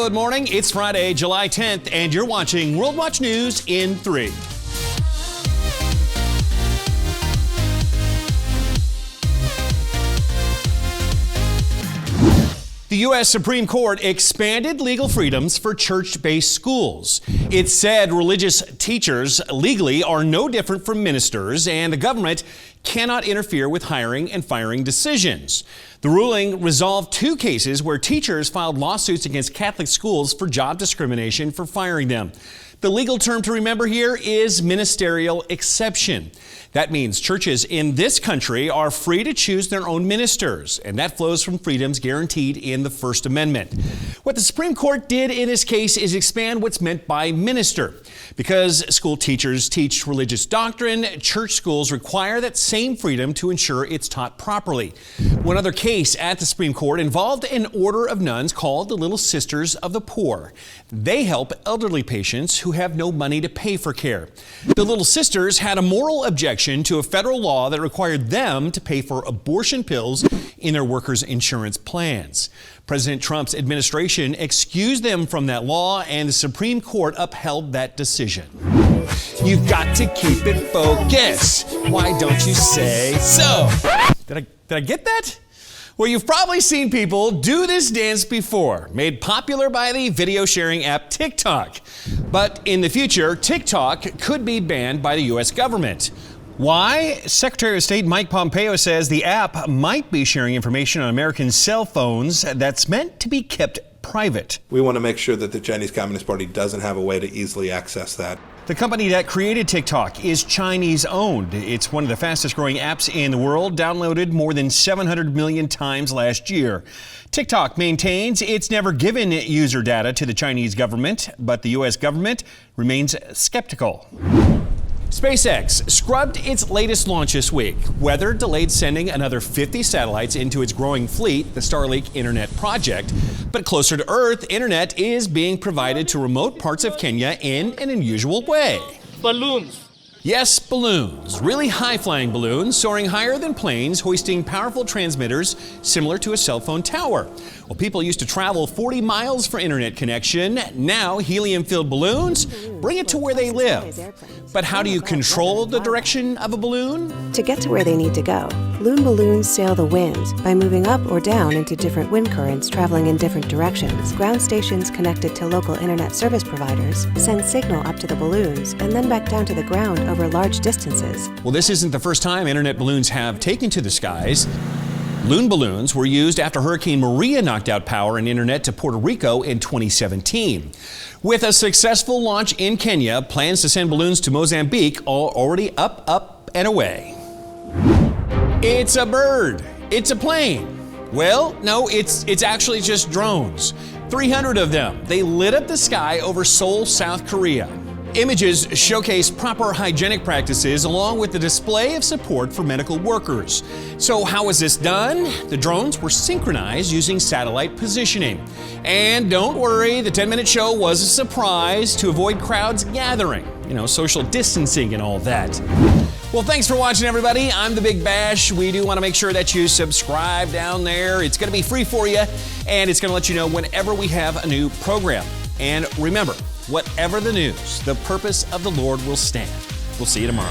Good morning. It's Friday, July 10th, and you're watching World Watch News in 3. The U.S. Supreme Court expanded legal freedoms for church-based schools. It said religious teachers legally are no different from ministers, and the government cannot interfere with hiring and firing decisions. The ruling resolved 2 cases where teachers filed lawsuits against Catholic schools for job discrimination for firing them. The legal term to remember here is ministerial exception. That means churches in this country are free to choose their own ministers, and that flows from freedoms guaranteed in the First Amendment. What the Supreme Court did in this case is expand what's meant by minister. Because school teachers teach religious doctrine, church schools require that same freedom to ensure it's taught properly. One other case at the Supreme Court involved an order of nuns called the Little Sisters of the Poor. They help elderly patients who have no money to pay for care. The Little Sisters had a moral objection to a federal law that required them to pay for abortion pills in their workers' insurance plans. President Trump's administration excused them from that law, and the Supreme Court upheld that decision. You've got to keep it focused. Why don't you say so? Did I get that? Well, you've probably seen people do this dance before, made popular by the video sharing app TikTok. But in the future, TikTok could be banned by the U.S. government. Why? Secretary of State Mike Pompeo says the app might be sharing information on American cell phones that's meant to be kept private. We want to make sure that the Chinese Communist Party doesn't have a way to easily access that. The company that created TikTok is Chinese-owned. It's one of the fastest-growing apps in the world, downloaded more than 700 million times last year. TikTok maintains it's never given user data to the Chinese government, but the U.S. government remains skeptical. SpaceX scrubbed its latest launch this week. Weather delayed sending another 50 satellites into its growing fleet, the Starlink Internet project. But closer to Earth, internet is being provided to remote parts of Kenya in an unusual way. Balloons. Yes, balloons. Really high-flying balloons, soaring higher than planes, hoisting powerful transmitters similar to a cell phone tower. Well, people used to travel 40 miles for internet connection. Now, helium-filled balloons bring it to where they live. But how do you control the direction of a balloon? To get to where they need to go, Loon balloons sail the wind by moving up or down into different wind currents traveling in different directions. Ground stations connected to local internet service providers send signal up to the balloons and then back down to the ground over large distances. Well, this isn't the first time internet balloons have taken to the skies. Loon balloons were used after Hurricane Maria knocked out power and internet to Puerto Rico in 2017. With a successful launch in Kenya, plans to send balloons to Mozambique are already up, and away. It's a bird. It's a plane. Well, no, it's actually just drones. 300 of them. They lit up the sky over Seoul, South Korea. Images showcase proper hygienic practices along with the display of support for medical workers. So how was this done? The drones were synchronized using satellite positioning. And don't worry, the 10-minute show was a surprise to avoid crowds gathering. Social distancing and all that. Well, thanks for watching, everybody. I'm the Big Bash. We do want to make sure that you subscribe down there. It's going to be free for you, and it's going to let you know whenever we have a new program. And remember, whatever the news, the purpose of the Lord will stand. We'll see you tomorrow.